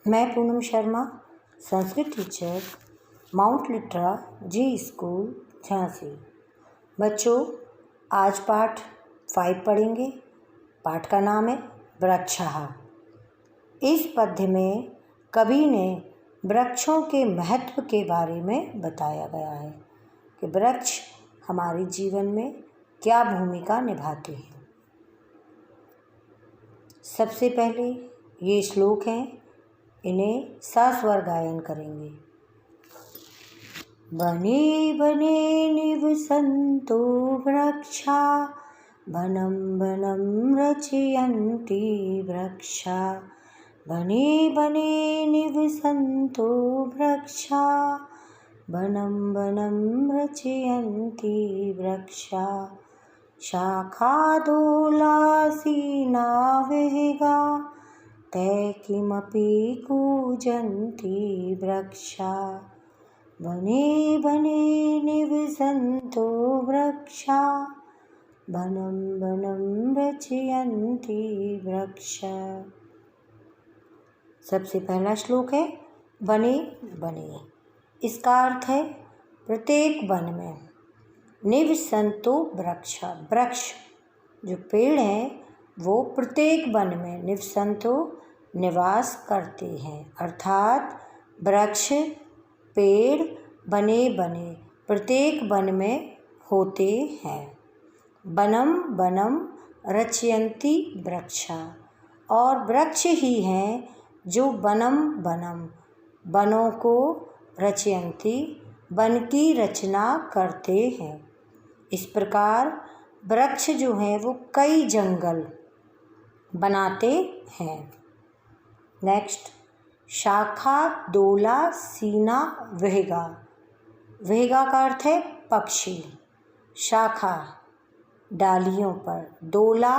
मैं Poonam Sharma, Sanskrit teacher, mount Litera Zee school Jhansi. बच्चों, आज पाठ 5 पढ़ेंगे। पाठ का नाम है वृक्षः। इस पद्य में कवि ने वृक्षों के महत्व के बारे में बताया गया है कि वृक्ष हमारे जीवन में क्या भूमिका निभाते हैं। सबसे पहले ये श्लोक हैं, इन्हें सस्वर गायन करेंगे। बने बने निवसन्तो वृक्षा, वनं वनं रचयन्ति वृक्षा। बने बने निवसन्तो वृक्षा, वनं वनं रचयन्ति वृक्षा। शाखादोलासीना विहगा, ते किमपि कूजन्ति वृक्षा। वने बने निवसन्तो वृक्षा, वनं वनं रचयन्ति वृक्षा। सबसे पहला श्लोक है बने बने। इसका अर्थ है प्रत्येक वन में। निवसन्तो वृक्षा, वृक्ष जो पेड़ हैं वो प्रत्येक वन में निवसन्तो निवास करते हैं, अर्थात वृक्ष पेड़ बने बने प्रत्येक वन में होते हैं। वनम वनम रचयन्ति वृक्षा, और वृक्ष ही हैं जो वनम वनम वनों को रचयन्ति वन की रचना करते हैं। इस प्रकार वृक्ष जो हैं वो कई जंगल बनाते हैं। नेक्स्ट, शाखा दोला सीना विहगा। विहगा का अर्थ है पक्षी। शाखा डालियों पर, दोला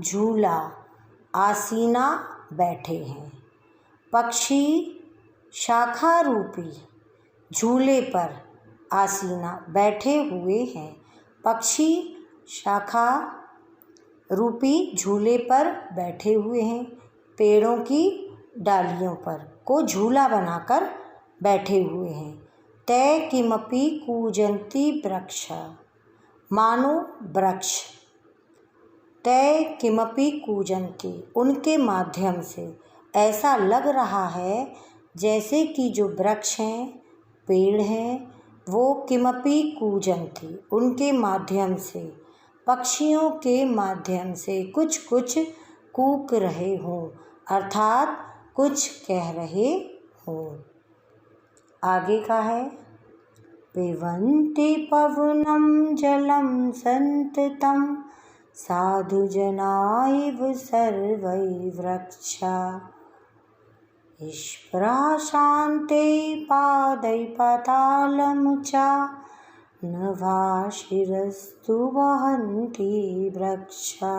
झूला, आसीना बैठे हैं। पक्षी शाखा रूपी झूले पर आसीना बैठे हुए हैं। पक्षी शाखा रूपी झूले पर बैठे हुए हैं, पेड़ों की डालियों पर को झूला बनाकर बैठे हुए हैं। ते किमपि कूजन्ति वृक्षा, मानो वृक्ष ते किमपि कूजन्ति उनके माध्यम से ऐसा लग रहा है जैसे कि जो वृक्ष हैं पेड़ हैं वो किमपि कूजन्ति उनके माध्यम से, पक्षियों के माध्यम से कुछ कुछ कूक रहे हों, अर्थात कुछ कह रहे हों। आगे का है पिबन्ति पवनं जलं सन्ततं, साधुजना इव सर्वै वृक्षा। स्पृशान्ते पादै पातालं च, न शिरस्तु वहन्ति वृक्षा।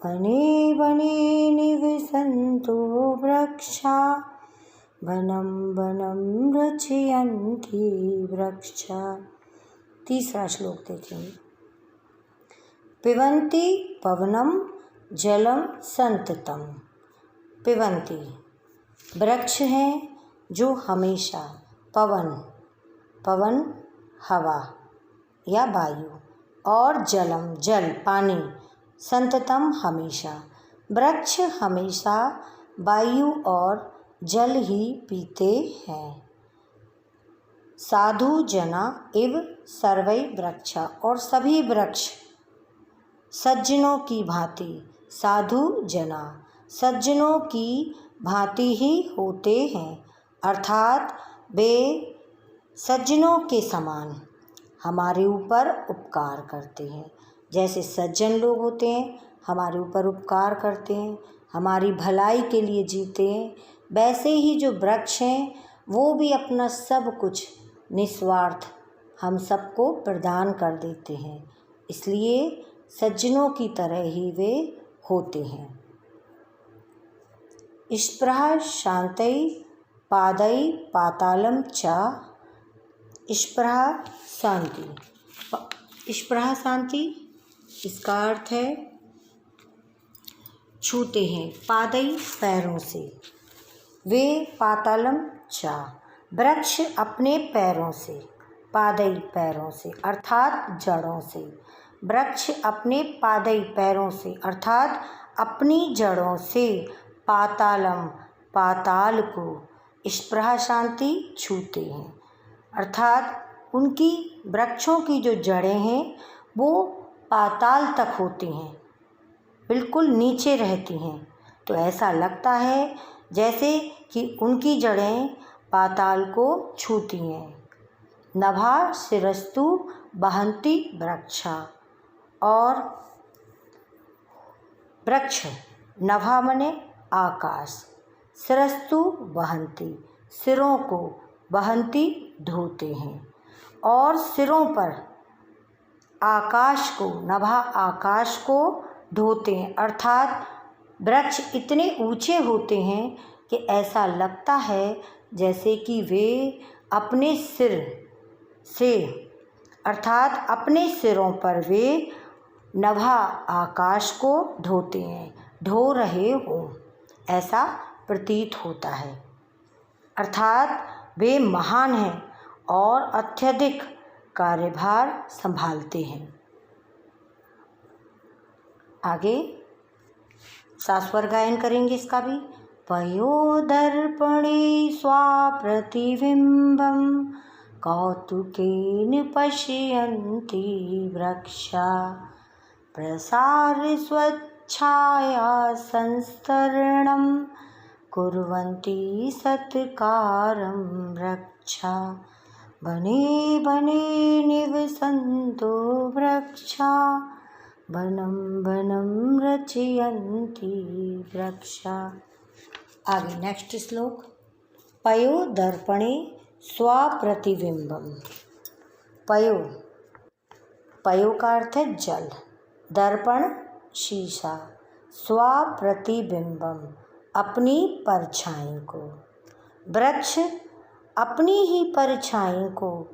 वने वने निवसन्तो वृक्षा, वनं वनं रचयन्ति वृक्षा। तीसरा श्लोक देखेंगे। पिबन्ति पवनं जलं सन्ततं। पिबन्ति वृक्ष हैं जो हमेशा, पवन पवन हवा या वायु, और जलम जल पानी, संततम हमेशा। वृक्ष हमेशा वायु और जल ही पीते हैं। साधु जना इव सर्वै वृक्षा, और सभी वृक्ष सज्जनों की भांति, साधु जना सज्जनों की भांति ही होते हैं, अर्थात वे सज्जनों के समान हमारे ऊपर उपकार करते हैं। जैसे सज्जन लोग होते हैं हमारे ऊपर उपकार करते हैं, हमारी भलाई के लिए जीते हैं, वैसे ही जो वृक्ष हैं वो भी अपना सब कुछ निस्वार्थ हम सबको प्रदान कर देते हैं, इसलिए सज्जनों की तरह ही वे होते हैं। स्पृहा शान्तै पादै पातालं च। स्पृहा शांति, स्पृहा शांति इसका अर्थ है छूते हैं, पादै पैरों से, वे पातालम च, वृक्ष अपने पैरों से, पादई पैरों से अर्थात जड़ों से, वृक्ष अपने पादई पैरों से अर्थात अपनी जड़ों से पातालम पाताल को स्पृहा शांति छूते हैं, अर्थात उनकी वृक्षों की जो जड़ें हैं वो पाताल तक होती हैं, बिल्कुल नीचे रहती हैं। तो ऐसा लगता है जैसे कि उनकी जड़ें पाताल को छूती हैं। नभा शिरस्तु बहन्ति वृक्षा, और वृक्ष नभा मने आकाश, शिरस्तु बहन्ति सिरों को, बहन्ति धोते हैं, और सिरों पर आकाश को, नभा आकाश को ढोते हैं, अर्थात वृक्ष इतने ऊंचे होते हैं कि ऐसा लगता है जैसे कि वे अपने सिर से अर्थात अपने सिरों पर वे नभा आकाश को ढोते हैं, ढो रहे हों, ऐसा प्रतीत होता है। अर्थात वे महान हैं और अत्यधिक कार्यभार संभालते हैं। आगे सास्वर गायन करेंगे इसका भी। पयोदर्पणे स्वाप्रतिबिम्बं कौतुकेन पश्यन्ति वृक्षा, प्रसार्य स्वच्छाया संस्तरणं कुर्वन्ति सत्कारं वृक्षा। वने वने निवसन्तो वृक्षा, वनं वनं रचयन्ति वृक्षा। आगे नेक्स्ट श्लोक। पयो दर्पणे स्वप्रतिबिम्बम। पयो, पयो का अर्थ है जल, दर्पण शीशा, स्वप्रतिबिम्बम अपनी परछाई को, वृक्ष अपनी ही परछाई को,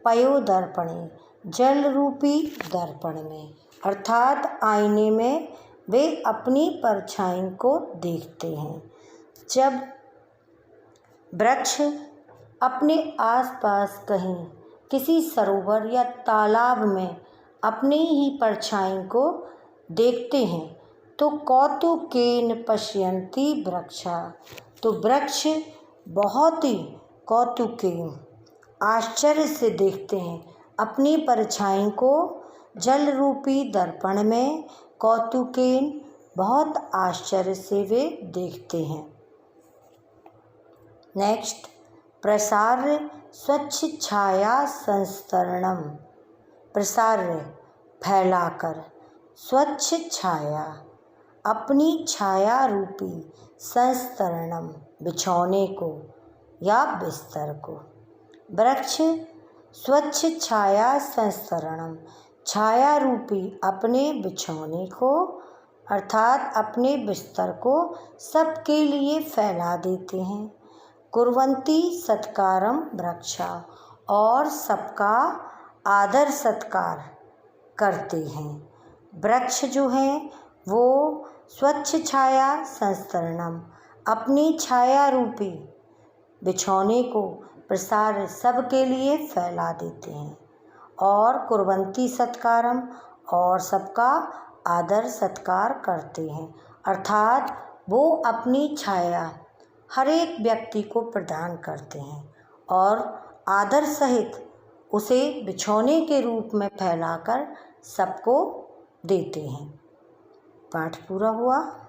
पयो दर्पणे जल रूपी दर्पण में अर्थात आईने में वे अपनी परछाई को देखते हैं। जब वृक्ष अपने आसपास कहीं किसी सरोवर या तालाब में अपनी ही परछाई को देखते हैं तो कौतुकेन पश्यन्ति वृक्षा, तो वृक्ष बहुत ही कौतुकेन आश्चर्य से देखते हैं अपनी परछाई को जल रूपी दर्पण में, कौतुकेन बहुत आश्चर्य से वे देखते हैं। नेक्स्ट, प्रसार्य स्वच्छ छाया संस्तरणम। प्रसार्य फैलाकर, स्वच्छ छाया अपनी छाया रूपी, संस्तरणम बिछौने को या बिस्तर को। वृक्ष स्वच्छ छाया संस्तरणम छाया रूपी अपने बिछौने को अर्थात अपने बिस्तर को सबके लिए फैला देते हैं। कुर्वन्ति सत्कारम वृक्षा, और सबका आदर सत्कार करते हैं। वृक्ष जो है वो स्वच्छ छाया संस्तरणम अपनी छाया रूपी बिछौने को प्रसार सबके लिए फैला देते हैं, और कुर्वन्ति सत्कारम और सबका आदर सत्कार करते हैं, अर्थात वो अपनी छाया हर एक व्यक्ति को प्रदान करते हैं और आदर सहित उसे बिछौने के रूप में फैलाकर सबको देते हैं। पाठ पूरा हुआ।